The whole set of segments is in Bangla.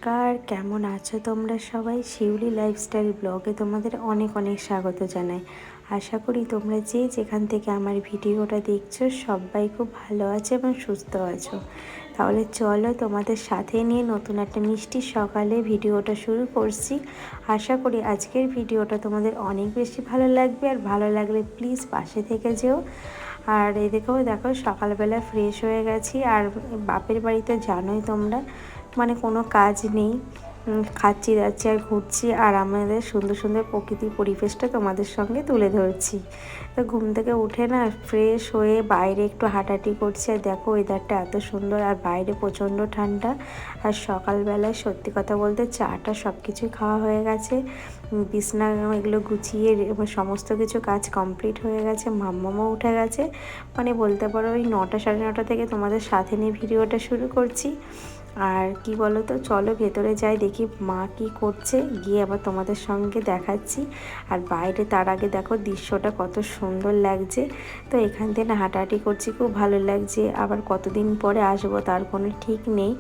নমস্কার, কেমন আছো তোমরা সবাই? শিউলি লাইফস্টাইল ব্লগে তোমাদের অনেক অনেক স্বাগত জানাই। আশা করি তোমরা যে যেখান থেকে আমার ভিডিওটা দেখছো সবাই খুব ভালো আছো এবং সুস্থ আছো। তাহলে চলো তোমাদের সাথে নিয়ে নতুন একটা মিষ্টি সকালে ভিডিওটা শুরু করছি। আশা করি আজকের ভিডিওটা তোমাদের অনেক বেশি ভালো লাগবে, আর ভালো লাগলে প্লিজ পাশে থেকে যেও। আর এদিকেও দেখো সকালবেলা ফ্রেশ হয়ে গেছি, আর বাপের বাড়িতে জানোই তোমরা মানে কোনো কাজ নেই, খাচ্ছি যাচ্ছি আর ঘুরছি, আর আমাদের সুন্দর সুন্দর প্রকৃতির পরিবেশটা তোমাদের সঙ্গে তুলে ধরছি। তো ঘুম থেকে উঠে না ফ্রেশ হয়ে বাইরে একটু হাঁটাহাঁটি করছি, আর দেখো ওয়েদারটা এত সুন্দর, আর বাইরে প্রচণ্ড ঠান্ডা। আর সকালবেলায় সত্যি কথা বলতে চাটা সব কিছুই খাওয়া হয়ে গেছে, বিছনা এগুলো গুছিয়ে সমস্ত কিছু কাজ কমপ্লিট হয়ে গেছে, মাম্মামও উঠে গেছে। মানে বলতে পারো ওই 9টা সাড়ে 9টা থেকে তোমাদের সাথে নিয়ে ভিডিওটা শুরু করছি। আর কি বলো তো, চলো ভেতরে যাই, দেখি মা কি করছে, গিয়ে আবার তোমাদের সঙ্গে দেখাচ্ছি। আর বাইরে তার আগে দেখো দৃশ্যটা কত সুন্দর লাগছে। তো এখান থেকে না হাঁটাহাঁটি করছি, খুব ভালো লাগছে। আবার কতদিন পরে আসবো তার কোনো ঠিক নেই।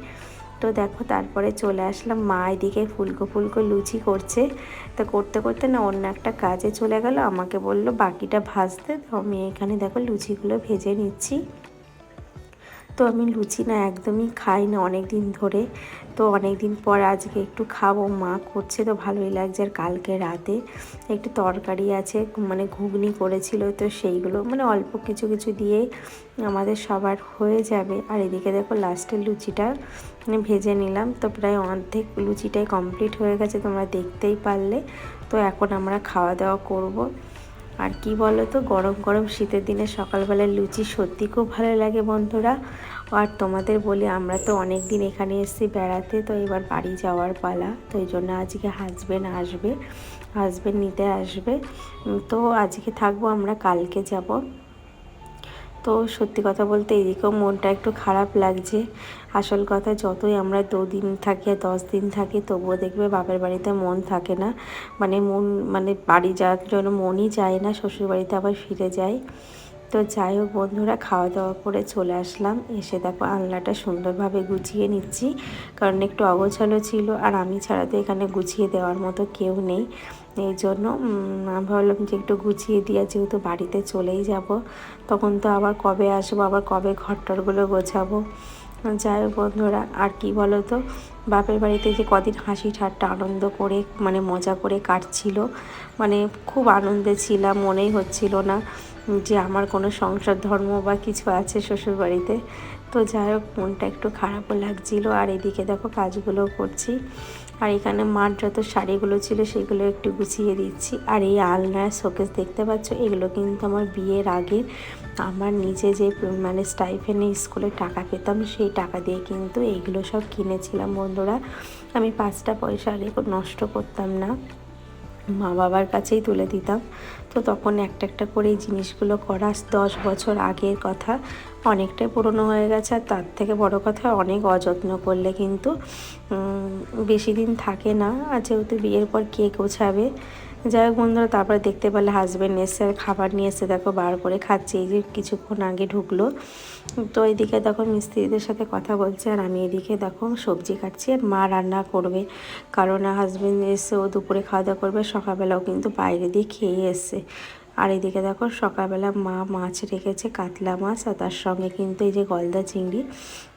তো দেখো তারপরে চলে আসলাম, মা এদিকে ফুলকো ফুলকো লুচি করছে। তো করতে করতে না অন্য একটা কাজে চলে গেল, আমাকে বলল বাকিটা ভাজতে। তো আমি এখানে দেখো লুচিগুলো ভেজে নিচ্ছি। তো আমি লুচি না একদমই খাই না অনেক দিন ধরে, তো অনেক দিন পর আজকে একটু খাবো, মা করছে তো ভালোই লাগছে। আর কালকে রাতে একটু তরকারি আছে, মানে ঘুগনি করেছিল, তো সেইগুলো মানে অল্প কিছু কিছু দিয়ে আমাদের সবার হয়ে যাবে। আর এদিকে দেখো লাস্টের লুচিটা ভেজে নিলাম, তো প্রায় অর্ধেক লুচিটাই কমপ্লিট হয়ে গেছে, তোমরা দেখতেই পারলে। তো এখন আমরা খাওয়া দাওয়া করব। আর কি বলো তো, গরম গরম শীতের দিনে সকালবেলায় লুচি সত্যি খুব ভালো লাগে বন্ধুরা। আর তোমাদের বলি, আমরা তো অনেক দিন এখানে এসেছি বেড়াতে, তো এবার বাড়ি যাওয়ার পালা, তো এই জন্য আজকে হাজবেন্ড আসবে, হাজবেন্ড নিতে আসবে। তো আজকে থাকবো, আমরা কালকে যাব। তো সত্যি কথা বলতে এদিকেও মনটা একটু খারাপ লাগছে। আসল কথা, যতই আমরা 2 দিন থাকি আর 10 দিন থাকি, তবুও দেখবে বাপের বাড়িতে মন থাকে না। মানে বাড়ি যাওয়ার জন্য মনই যায় না, শ্বশুরবাড়িতে আবার ফিরে যায়। তো যাই হোক বন্ধুরা, খাওয়া দাওয়া করে চলে আসলাম, এসে দেখো আলনাটা সুন্দরভাবে গুছিয়ে নিচ্ছি, কারণ একটু অগোছালো ছিল, আর আমি ছাড়া তো এখানে গুছিয়ে দেওয়ার মতো কেউ নেই। এই জন্য আমি ভাবলাম যে একটু গুছিয়ে দিয়ে, যেহেতু বাড়িতে চলেই যাব, তখন তো আবার কবে আসবো, আবার কবে ঘরটরগুলো গোছাবো। যাই হোক বন্ধুরা, আর কি বলো তো, বাপের বাড়িতে যে কদিন হাসি ঠাট্টা আনন্দ করে মানে মজা করে কাটছিল, মানে খুব আনন্দে ছিলাম, মনেই হচ্ছিল না যে আমার কোনো সংসার ধর্ম বা কিছু আছে শ্বশুরবাড়িতে। তো যাই হোক মনটা একটু খারাপও লাগছিলো। আর এদিকে দেখো কাজগুলোও করছি, আর এখানে মার যত শাড়িগুলো ছিল সেগুলো একটু গুছিয়ে দিচ্ছি। আর এই আলনার শোকেস দেখতে পাচ্ছ, এগুলো কিন্তু আমার বিয়ের আগে আমার নিজে যে মানে স্টাইফেনে স্কুলে টাকা পেতাম, সেই টাকা দিয়ে কিন্তু এইগুলো সব কিনেছিলাম বন্ধুরা। আমি 5টা পয়সা আগে নষ্ট করতাম না, মা বাবার কাছেই তুলে দিতাম। তো তখন একটা একটা করে এই জিনিসগুলো করা 10 বছর আগের কথা, অনেকটাই পুরনো হয়ে গেছে। আর তার থেকে বড় কথা, অনেক অযত্ন করলে কিন্তু বেশি দিন থাকে না। আর যেহেতু বিয়ের পর কে গোছাবে। যাই হোক বন্ধুরা, তারপরে দেখতে পেলে হাজব্যান্ড এসে আর খাবার নিয়ে এসে দেখো বার করে খাচ্ছে, এই যে কিছুক্ষণ আগে ঢুকলো। তো এদিকে দেখো মিস্ত্রিদের সাথে কথা বলছে, আর আমি এদিকে দেখো সবজি কাটছি, আর মা রান্না করবে, কারণ হাজব্যান্ড এসে ও দুপুরে খাওয়া দাওয়া করবে, সকালবেলাও কিন্তু বাইরে দিয়ে খেয়ে এসছে। আর এদিকে দেখো সকালবেলা মা মাছ রেখেছে, কাতলা মাছ, আর তার সঙ্গে কিন্তু এই যে গলদা চিংড়ি।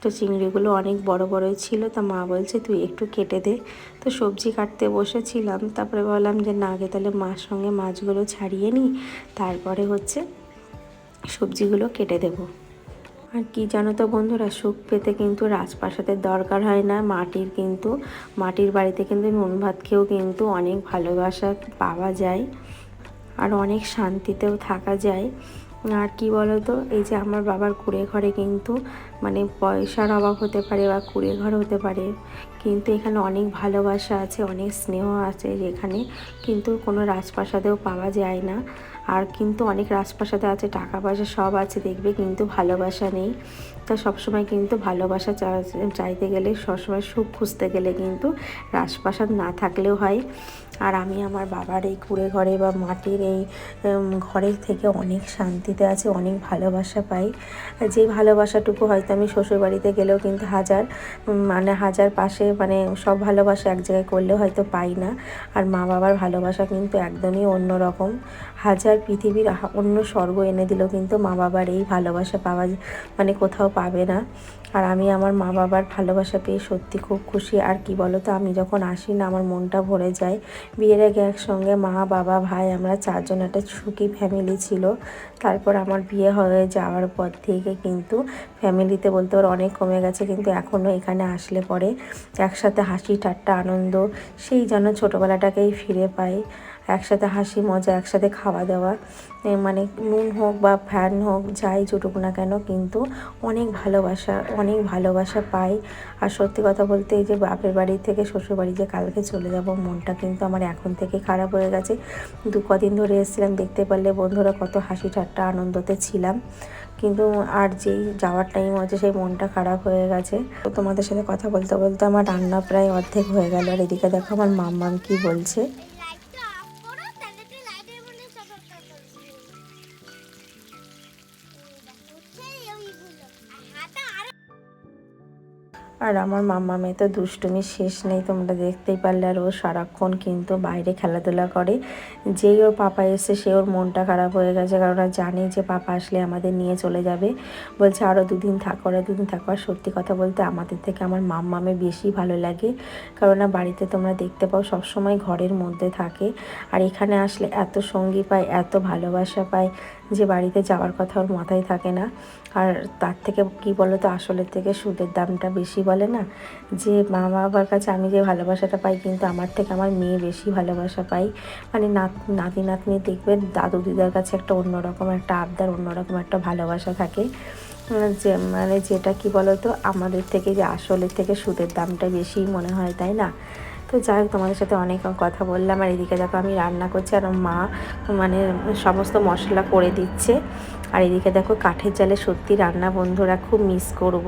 তো চিংড়িগুলো অনেক বড় বড়ই ছিল, তা মা বলছে তুই একটু কেটে দে। তো সবজি কাটতে বসেছিলাম, তারপরে বললাম যে না, আগে তাহলে মার সঙ্গে মাছগুলো ছাড়িয়ে নিই, তারপরে হচ্ছে সবজিগুলো কেটে দেবো। আর কি জানো তো বন্ধুরা, সুখ পেতে কিন্তু রাজপ্রাসাদের দরকার হয় না, মাটির বাড়িতে কিন্তু নুন ভাত খেয়েও কিন্তু অনেক ভালোবাসা পাওয়া যায়, আর অনেক শান্তিতেও থাকা যায়। আর কি বলো তো, এই যে আমার বাবার কুঁড়ে ঘরে কিন্তু মানে পয়সার অভাব হতে পারে বা কুঁড়ে ঘর হতে পারে, কিন্তু এখানে অনেক ভালোবাসা আছে, অনেক স্নেহ আছে, যেখানে কিন্তু কোনো রাজপ্রাসাদেও পাওয়া যায় না। আর কিন্তু অনেক রাজপ্রাসাদে আছে, টাকা পয়সা সব আছে দেখবে, কিন্তু ভালোবাসা নেই। তা সবসময় কিন্তু ভালোবাসা চাইতে গেলে, সবসময় সুখ খুঁজতে গেলে কিন্তু রাজপ্রাসাদ না থাকলেও হয়। আর আমি আমার বাবার এই কুঁড়ে ঘরে বা মাটির এই ঘরের থেকে অনেক শান্তিতে আছি, অনেক ভালোবাসা পাই। যে ভালোবাসাটুকু হয়তো আমি শ্বশুরবাড়িতে গেলেও কিন্তু হাজার পাশে সব ভালোবাসা এক জায়গায় করলেও হয়তো পাই না। আর মা বাবার ভালোবাসা কিন্তু একদমই অন্যরকম। হাজার পৃথিবীর অন্য স্বর্গ এনে দিলেও কিন্তু মা বাবার এই ভালোবাসা পাওয়া কোথাও পাবে না। আর আমি আমার মা বাবার ভালোবাসা পেয়ে সত্যি খুব খুশি। আর কি বলো তো, আমি যখন আসি না আমার মনটা ভরে যায়। বিয়ের আগে একসঙ্গে মা বাবা ভাই আমরা 4 জন একটা সুখী ফ্যামিলি ছিল। তারপর আমার বিয়ে হয়ে যাওয়ার পর থেকে কিন্তু ফ্যামিলিতে বলতে পারো অনেক কমে গেছে, কিন্তু এখনও এখানে আসলে পরে একসাথে হাসি ঠাট্টা আনন্দ সেই যেন ছোটোবেলাটাকেই ফিরে পাই। একসাথে হাসি মজা, একসাথে খাওয়া দাওয়া, নুন হোক বা ফ্যান হোক যাই জুটুক না কেন, কিন্তু অনেক ভালোবাসা পাই। আর সত্যি কথা বলতে এই যে বাপের বাড়ি থেকে শ্বশুর বাড়ি যে কালকে চলে যাব, মনটা কিন্তু আমার এখন থেকে খারাপ হয়ে গেছে। কদিন ধরে এসেছিলাম, দেখতে পারলে বন্ধুরা কত হাসি ঠাট্টা আনন্দতে ছিলাম, কিন্তু আর যেই যাওয়ার টাইম হচ্ছে সেই মনটা খারাপ হয়ে গেছে। তো তোমাদের সাথে কথা বলতে বলতে আমার রান্না প্রায় অর্ধেক হয়ে গেল। আর এদিকে দেখো আমার মাম্মাম কি বলছে। আর আমার মাম্মামের তো দুষ্টুমির শেষ নেই, তোমরা দেখতেই পারলে। আর ও সারাক্ষণ কিন্তু বাইরে খেলাধুলা করে। যেই ওর পাপা এসে সে ওর মনটা খারাপ হয়ে গেছে, কারণ ওরা জানে যে পাপা আসলে আমাদের নিয়ে চলে যাবে। বলছে আরও 2 দিন থাকো, আরও 2 দিন থাকো। আর সত্যি কথা বলতে আমাদের থেকে আমার মাম্মামে বেশি ভালো লাগে, কারণ বাড়িতে তোমরা দেখতে পাও সবসময় ঘরের মধ্যে থাকে। আর এখানে আসলে এত সঙ্গী পায়, এত ভালোবাসা পায় যে বাড়িতে যাওয়ার কথা ওর মাথায় থাকে না। আর তার থেকে কি বলো তো, আসলের থেকে সুদের দামটা বেশি বলে না, যে মা বাবার কাছে আমি যে ভালোবাসাটা পাই, কিন্তু আমার থেকে আমার মেয়ে বেশি ভালোবাসা পাই। নাতি নাতনি দেখবে দাদু দিদার কাছে একটা অন্যরকম একটা আবদার, অন্যরকম একটা ভালোবাসা থাকে, যে যেটা কি বলো তো, আমাদের থেকে যে আসলের থেকে সুদের দামটা বেশি মনে হয়, তাই না? তো যাই হোক, তোমাদের সাথে অনেক কথা বললাম। আর এদিকে দেখো আমি রান্না করছি, আর মা সমস্ত মশলা করে দিচ্ছে। আর এদিকে দেখো কাঠের জালে সত্যি রান্না বন্ধুরা খুব মিস করব।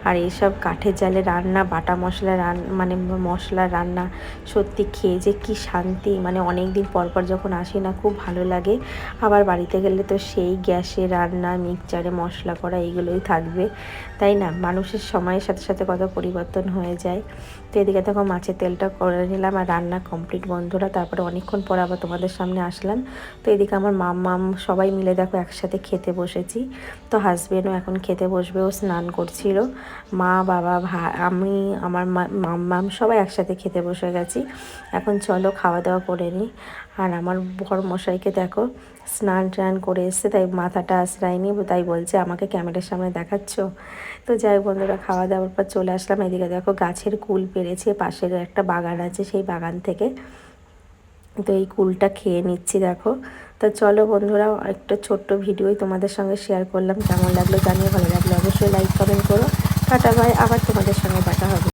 আর এইসব কাঠের জালে রান্না, বাটা মশলা মশলার রান্না সত্যি খেয়ে যে কি শান্তি, অনেক দিন পর পর যখন আসি না খুব ভালো লাগে। আবার বাড়িতে গেলে তো সেই গ্যাসে রান্না, মিক্সচারে মশলা করা এইগুলোই থাকবে, তাই না? মানুষের সময়ের সাথে সাথে কত পরিবর্তন হয়ে যায়। তো এদিকে দেখো মাছের তেলটা করে নিলাম, আর রান্না কমপ্লিট বন্ধুরা। তারপরে অনেকক্ষণ পর আবার তোমাদের সামনে আসলাম। তো এদিকে আমার মাম সবাই মিলে দেখো একসাথে খেতে বসেছি। তো হাজবেন্ডও এখন খেতে বসবে, ও স্নান করছিল। মা বাবা ভাই আমি আমার মাম সবাই একসাথে খেতে বসে গেছি। এখন চলো খাওয়া দাওয়া করে নিই। আর আমার বড় মশাইকে দেখো স্নান টান করে এসছে, তাই মাথাটা আশ্রায়নি, তাই বলছে আমাকে ক্যামেরার সামনে দেখাচ্ছ। তো যাই বন্ধুরা, খাওয়া দাওয়ার পর চলে আসলাম। এদিকে দেখো গাছের কুল পেরেছে, পাশের একটা বাগান আছে সেই বাগান থেকে, তো এই কুলটা খেয়ে নিচ্ছি দেখো। তো চলো বন্ধুরা, একটা ছোট্ট ভিডিওই তোমাদের সঙ্গে শেয়ার করলাম, কেমন লাগলো জানিয়ে, ভালো লাগলো অবশ্যই লাইক কমেন্ট করো। টাটা বাই, আবার তোমাদের সঙ্গে দেখা হবে।